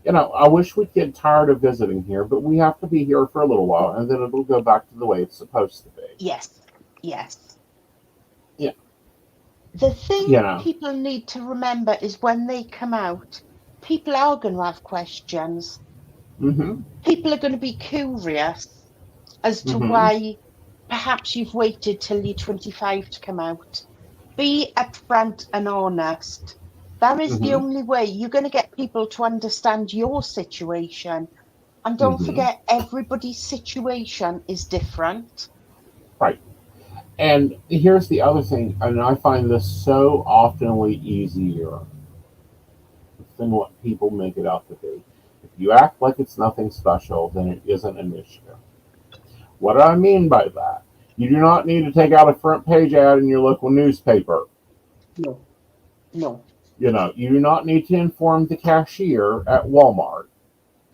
I wish we'd get tired of visiting here, but we have to be here for a little while, and then it'll go back to the way it's supposed to be. yes, yes. Yeah. The You thing know. people need to remember is when they come out, people are going to have questions. Mm-hmm. People are going to be curious as to Mm-hmm. why perhaps you've waited till you're 25 to come out. Be upfront and honest. That is the Mm-hmm. only way you're going to get people to understand your situation. And don't Mm-hmm. forget, everybody's situation is different. Right. And here's the other thing, and I find this so oftenly easier than what people make it out to be. If you act like it's nothing special, then it isn't an issue. What do I mean by that? You do not need to take out a front page ad in your local newspaper. No, no, You do not need to inform the cashier at Walmart.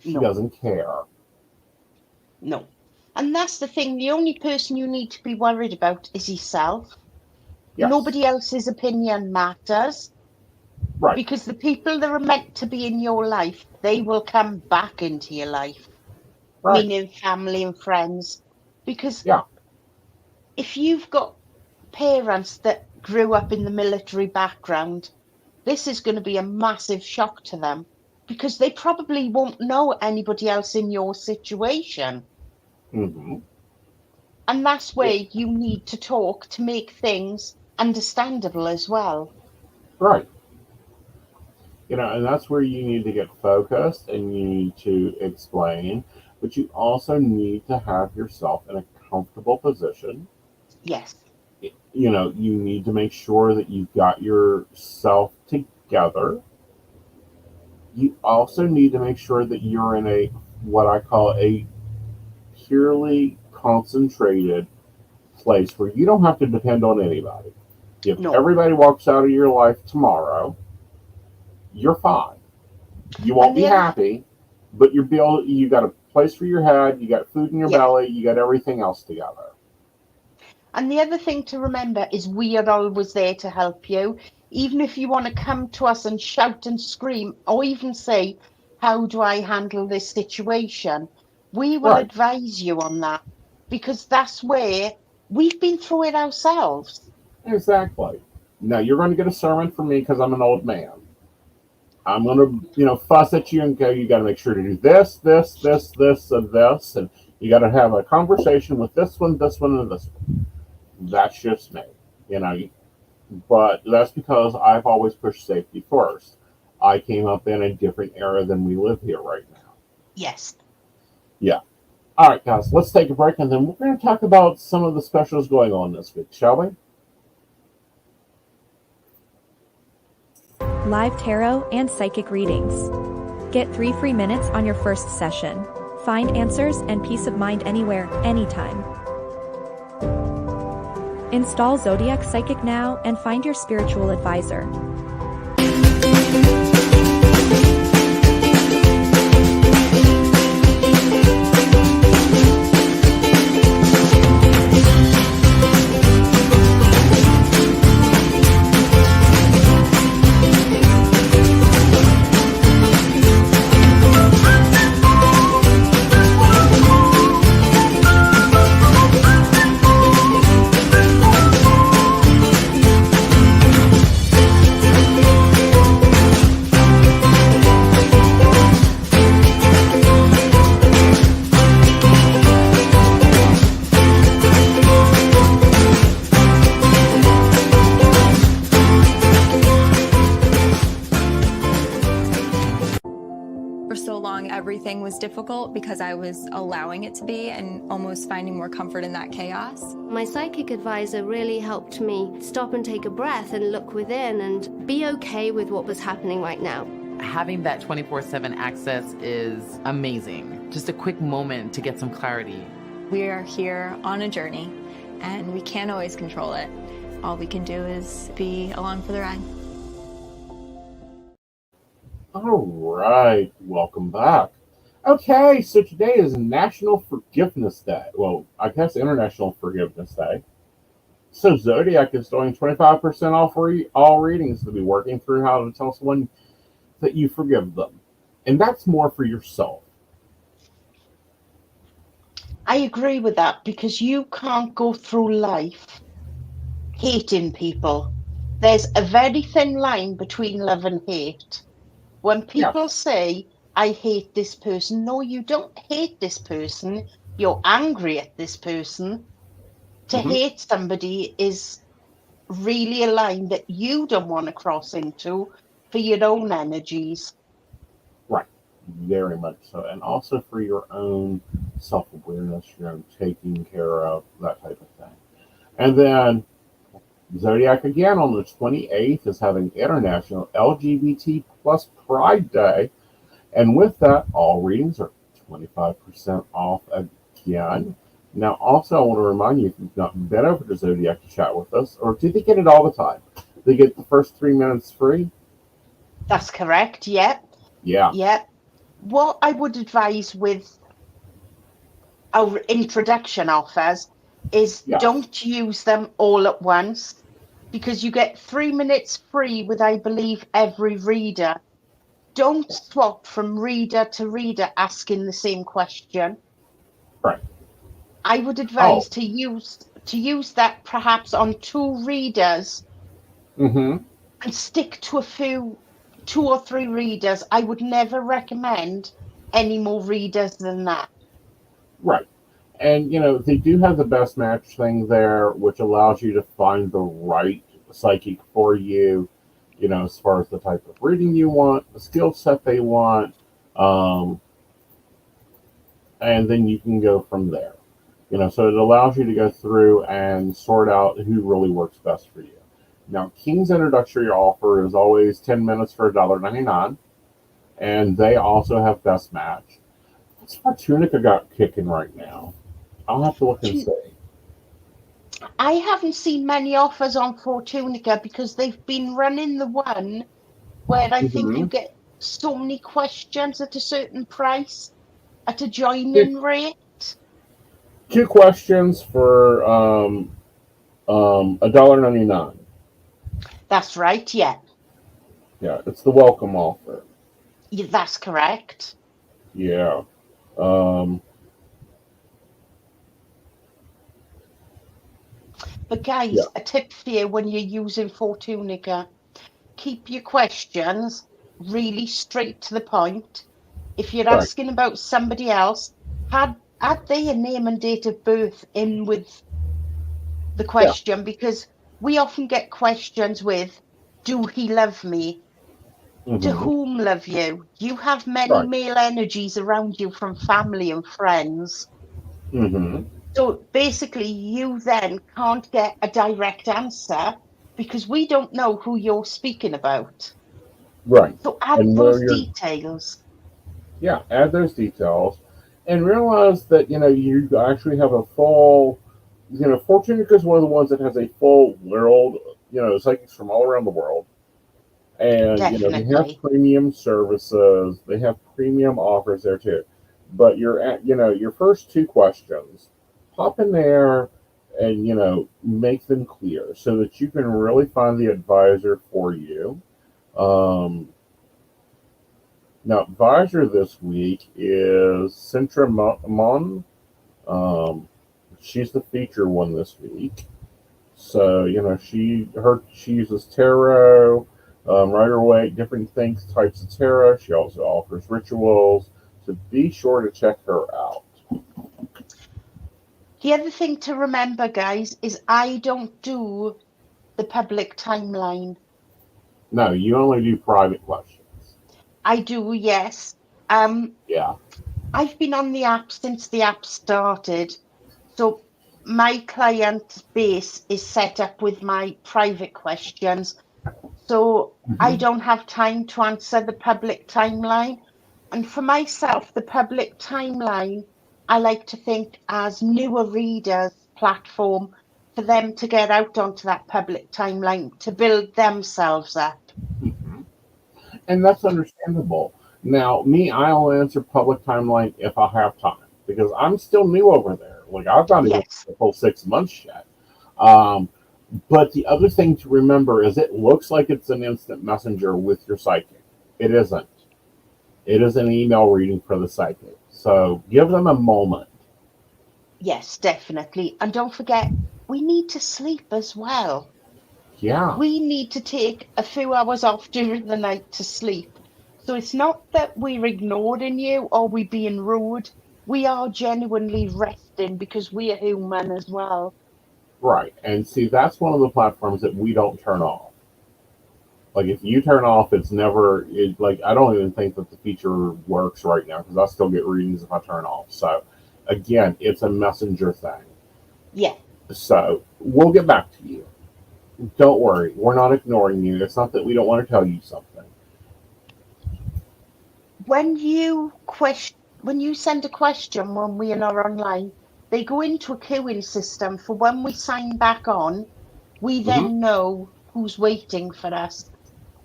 She no, doesn't care. no. And that's the thing. The only person you need to be worried about is yourself. Yes. Nobody else's opinion matters Right. because the people that are meant to be in your life, they will come back into your life, Right. meaning family and friends. Because Yeah. if you've got parents that grew up in the military background, this is going to be a massive shock to them because they probably won't know anybody else in your situation. Mm-hmm. And that's where you need to talk to make things understandable as well. Right. And that's where you need to get focused and you need to explain, but you also need to have yourself in a comfortable position. Yes. You need to make sure that you've got yourself together. You also need to make sure that you're in a what I call a purely concentrated place where you don't have to depend on anybody. If No. everybody walks out of your life tomorrow, you're fine. You won't be happy, but you got a place for your head, you got food in your belly, you got everything else together. And the other thing to remember is we are always there to help you. Even if you want to come to us and shout and scream, or even say, how do I handle this situation? We will advise you on that, because that's where we've been through it ourselves. Exactly. Now, you're going to get a sermon from me because I'm an old man. I'm going to, fuss at you and go, you got to make sure to do this, this, this, this, and this. And you got to have a conversation with this one, and this one. That's just me, But that's because I've always pushed safety first. I came up in a different era than we live here right now. Yes. Yeah. All right, guys, let's take a break, and then we're going to talk about some of the specials going on this week, shall we? Live tarot and psychic readings. Get 3 free minutes on your first session. Find answers and peace of mind anywhere, anytime. Install Zodiac Psychic now and find your spiritual advisor. Everything was difficult because I was allowing it to be and almost finding more comfort in that chaos. My psychic advisor really helped me stop and take a breath and look within and be okay with what was happening right now. Having that 24/7 access is amazing. Just a quick moment to get some clarity. We are here on a journey and we can't always control it. All we can do is be along for the ride. All right, welcome back. Okay, so today is National Forgiveness Day. Well, I guess International Forgiveness Day. So Zodiac is doing 25% off all readings to be working through how to tell someone that you forgive them. And that's more for yourself. I agree with that, because you can't go through life hating people. There's a very thin line between love and hate. When people say, I hate this person, no, you don't hate this person. You're angry at this person. To hate somebody is really a line that you don't want to cross into for your own energies. Right, very much so. And also for your own self-awareness, your own taking care of, that type of thing. And then Zodiac again on the 28th is having International LGBT plus Pride Day. And with that, all readings are 25% off again. Now, also, I want to remind you, if you've not been over to Zodiac to chat with us, or do they get it all the time? They get the first 3 minutes free? That's correct, yeah. Yeah. Yeah. What I would advise with our introduction offers is don't use them all at once, because you get 3 minutes free with, I believe, every reader. Don't swap from reader to reader asking the same question. Right. I would advise to use that perhaps on 2 readers Mm-hmm. and stick to two or three readers. I would never recommend any more readers than that. Right. And, they do have the best match thing there, which allows you to find the right psychic for you, as far as the type of reading you want, the skill set they want, um, and then you can go from there. So it allows you to go through and sort out who really works best for you. Now, King's introductory offer is always 10 minutes for $1.99, and they also have best match. What's Fortunica got kicking right now? I'll have to look and see. I haven't seen many offers on Fortunica because they've been running the one where I think you Mm-hmm. get so many questions at a certain price at a Two, join-in rate. two questions for $1.99. That's right, yeah. Yeah, it's the welcome offer. Yeah, that's correct. Yeah. Um, But yeah. guys, a tip for you when you're using Fortunica, keep your questions really straight to the point. If you're Right. asking about somebody else, add their name and date of birth in with the Yeah. question, because we often get questions with, do he love me? To Mm-hmm. whom love you? You have many Right. male energies around you from family and friends. Mm-hmm. So basically, you then can't get a direct answer because we don't know who you're speaking about. Right. So add And where those you're, details. yeah, add those details and realize that, you actually have a full, Fortunica is one of the ones that has a full world, psychics from all around the world. And, they have Definitely. premium services, they have premium offers there too. But you're at, your first two questions, pop in there and, make them clear so that you can really find the advisor for you. Um, Now, advisor this week is Centra Mon. Um, she's the feature one this week. So, she uses tarot, Rider Waite, different things, types of tarot. She also offers rituals. So be sure to check her out. The other thing to remember, guys, is I don't do the public timeline. No, you only do private questions. I do, yes. Um, Yeah. I've been on the app since the app started. So my client base is set up with my private questions. So I Hmm. don't have time to answer the public timeline. And for myself, the public timeline, I like to think as newer readers' platform for them to get out onto that public timeline to build themselves up. Hmm. And that's understandable. Now, me, I'll answer public timeline if I have time because I'm still new over there. Like, I've not even Yes, the full 6 months yet. Um, but the other thing to remember is it looks like it's an instant messenger with your psychic. It isn't. It is an email reading for the psychic. So give them a moment. yes, definitely. And don't forget, we need to sleep as well. Yeah, We need to take a few hours off during the night to sleep. So it's not that we're ignoring you or we're being rude. We are genuinely resting because we are human as well. right. And see, that's one of the platforms that we don't turn off. Like if you turn off, it's never like I don't even think that the feature works right now because I still get readings if I turn off. So again, it's a messenger thing. Yeah. So we'll get back to you. Don't worry, we're not ignoring you. It's not that we don't want to tell you something. When you send a question when we are online, they go into a queuing system for when we sign back on, we Hmm. then know who's waiting for us.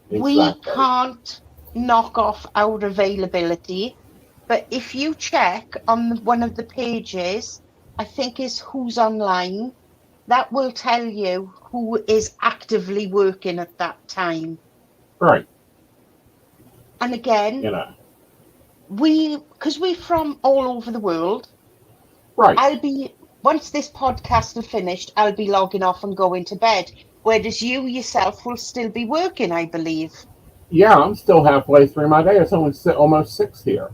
We Exactly. can't knock off our availability, but if you check on one of the pages, I think is who's online, that will tell you who is actively working at that time. Right. And again, You know. because we're from all over the world, Right. once this podcast is finished, I'll be logging off and going to bed. Whereas you yourself will still be working, I believe. Yeah, I'm still halfway through my day. It's only almost 6 here.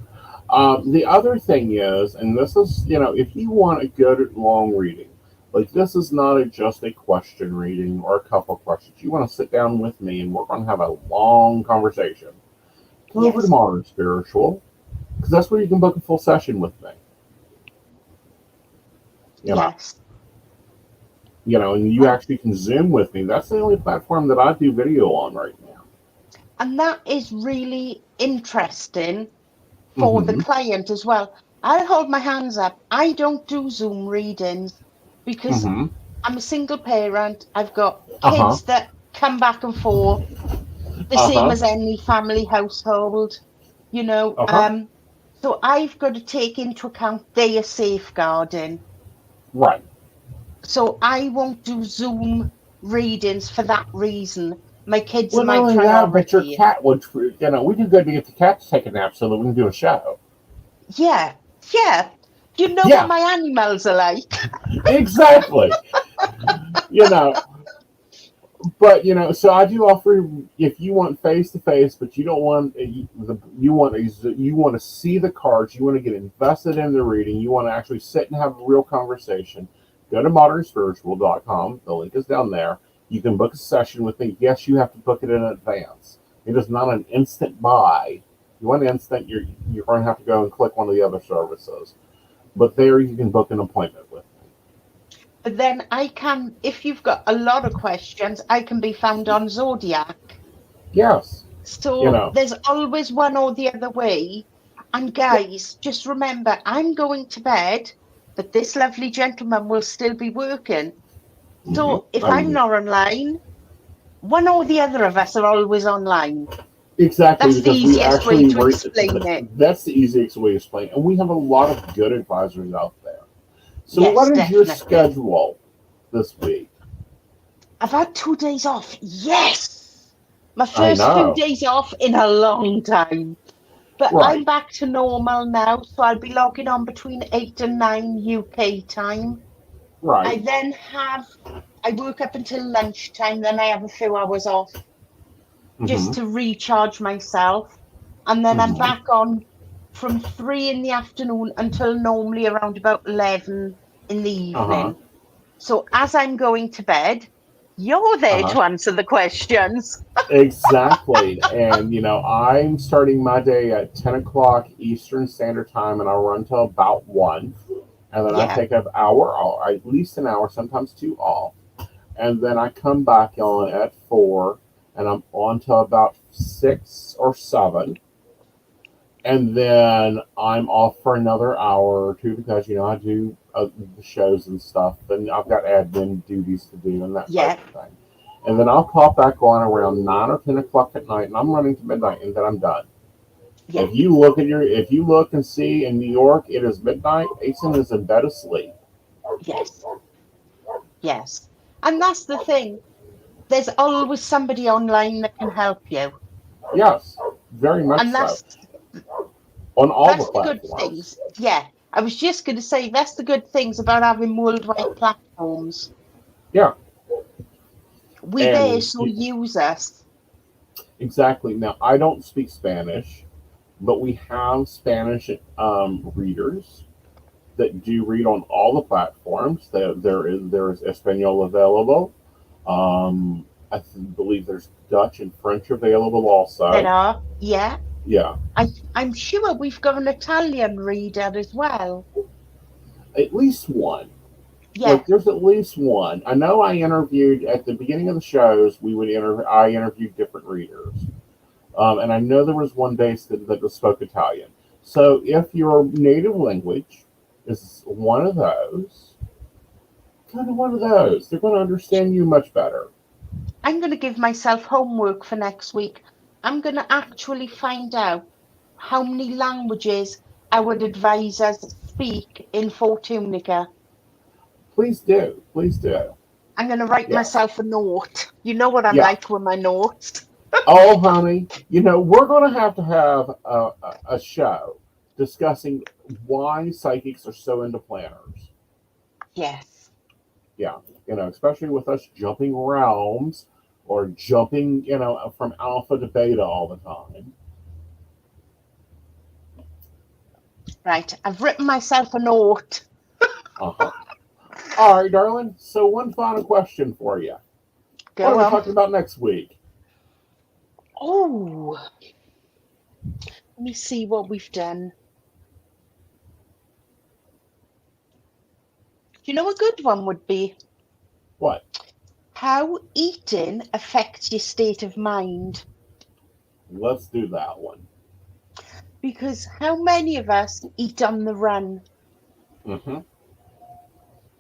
The other thing is, and this is, if you want a good long reading, like this is not just a question reading or a couple questions. You want to sit down with me and we're going to have a long conversation. Go over to Yes. Modern Spiritual, because that's where you can book a full session with me. Yes. And you actually can Zoom with me. That's the only platform that I do video on right now. And that is really interesting for the Mm-hmm. client as well. I'll hold my hands up. I don't do Zoom readings because Mm-hmm. I'm a single parent. I've got Uh-huh. kids that come back and forth, the same Uh-huh. as any family household, Uh-huh. So I've got to take into account their safeguarding. Right. So I won't do Zoom readings for that reason. My kids are Well, not my only that, but your priority. cat would, we do good to get the cat to take a nap so that we can do a show. Yeah, yeah. You know what Yeah, my animals are like. exactly. you know, but so I do offer if you want face to face, but you don't want you want to see the cards, you want to get invested in the reading, you want to actually sit and have a real conversation. Go to modernspiritual.com. The link is down there. You can book a session with me. Yes, you have to book it in advance. It is not an instant buy. You want instant, you're going to have to go and click one of the other services. But there you can book an appointment with me. But then I can, if you've got a lot of questions, I can be found on Zodiac. Yes. So there's always one or the other way. And guys, just remember, I'm going to bed, but this lovely gentleman will still be working. So if I'm not online, one or the other of us are always online. Exactly, That's the because we easiest way actually to explain it. that's the easiest way to explain it. And we have a lot of good advisors out there. So Yes, what is your definitely. schedule this week? I've had 2 days off. Yes! My I first few know. days off in a long time. But I'm Right. back to normal now, so I'll be logging on between 8 and 9 UK time. I Right. then I work up until lunchtime, then I have a few hours off Mm-hmm. just to recharge myself. And then I'm Mm-hmm. back on from 3 in the afternoon until normally around about 11 in the Uh-huh. evening. So as I'm going to bed, you're there Uh-huh. to answer the questions. Exactly. And I'm starting my day at 10 o'clock Eastern Standard Time, and I run till about 1. And then I Yeah. take an hour, or at least an hour, sometimes 2 off. And then I come back on at 4, and I'm on till about 6 or 7. And then I'm off for another hour or two because I do the shows and stuff, and I've got admin duties to do and that Yeah. type of thing. And then I'll pop back on around 9 or 10 o'clock at night, and I'm running to midnight, and then I'm done. Yeah. If you look and see in New York, it is midnight. Aeson is in bed asleep. Yes. Yes. And that's the thing. There's always somebody online that can help you. Yes, very much And so. On all the the good platforms. things. Yeah. I was just going to say that's the good things about having worldwide platforms. Yeah. We're there, so use us. Exactly. Now, I don't speak Spanish, but we have Spanish readers that do read on all the platforms. There is Espanol available. I believe there's Dutch and French available also. There are. Yeah. Yeah. I'm sure we've got an Italian reader as well. At least one. Yeah. Like there's at least one. I know I interviewed at the beginning of the shows. I interviewed different readers, and I know there was one based that spoke Italian. So if your native language is one of those, go to one of those. They're going to understand you much better. I'm going to give myself homework for next week. I'm going to actually find out how many languages our advisors speak in Fortunica. Please do. Please do. I'm going to write myself a note. You know what I'm like with my notes. Oh, honey, we're going to have a show discussing why psychics are so into planners. Yes. Yeah. especially with us jumping realms or jumping, from alpha to beta all the time. Right, I've written myself a note. Uh-huh. All right, darling. So one final question for you. What are Go we on. talking about next week? Oh, let me see what we've done. You know, a good one would be What? how eating affects your state of mind. Let's do that one. Because how many of us eat on the run? Mm-hmm.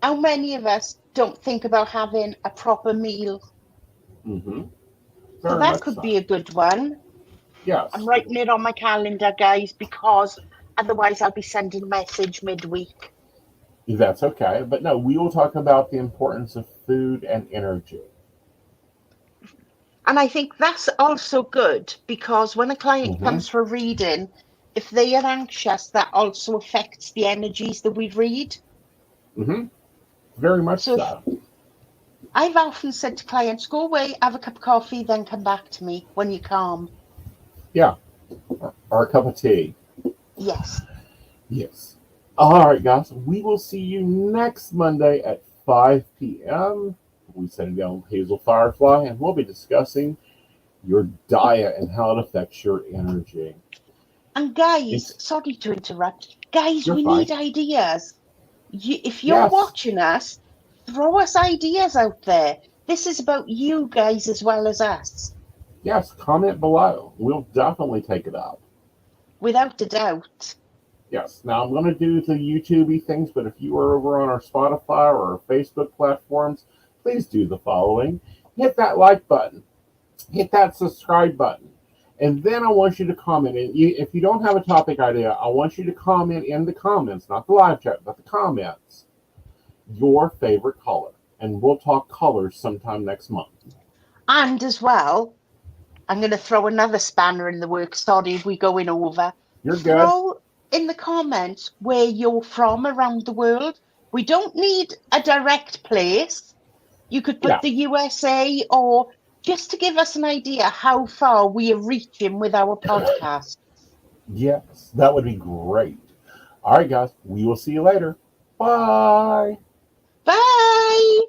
How many of us don't think about having a proper meal? Mm-hmm. So Very that much could so. be a good one. Yes. I'm writing it on my calendar, guys, because otherwise I'll be sending a message midweek. That's okay. But no, we will talk about the importance of food and energy. And I think that's also good because when a client Mm-hmm. comes for a reading, if they are anxious, that also affects the energies that we read. Mm-hmm. Very much So if so. I've often said to clients, go away, have a cup of coffee, then come back to me when you're calm. Yeah. Or a cup of tea. Yes. Yes. All right, guys. We will see you next Monday at 5 p.m. We send down Hazel Firefly, and we'll be discussing your diet and how it affects your energy. And guys, It's sorry to interrupt. Guys, you're we fine. need ideas. If you're Yes. watching us, throw us ideas out there. This is about you guys as well as us, Yes. Comment below. We'll definitely take it up. without a doubt. Yes. Now I'm going to do the YouTube things, but if you are over on our Spotify or our Facebook platforms, please do the following: hit that like button, hit that subscribe button, and then I want you to comment. And if you don't have a topic idea, I want you to comment in the comments, not the live chat, but the comments, your favorite color, and we'll talk colors sometime next month. And as well, I'm going to throw another spanner in the works. Sorry if we're going over. You're good. Throw in the comments where you're from around the world. We don't need a direct place. You could put Yeah. the USA or just to give us an idea how far we are reaching with our podcast. Yes, that would be great. All right, guys, we will see you later. Bye. Bye.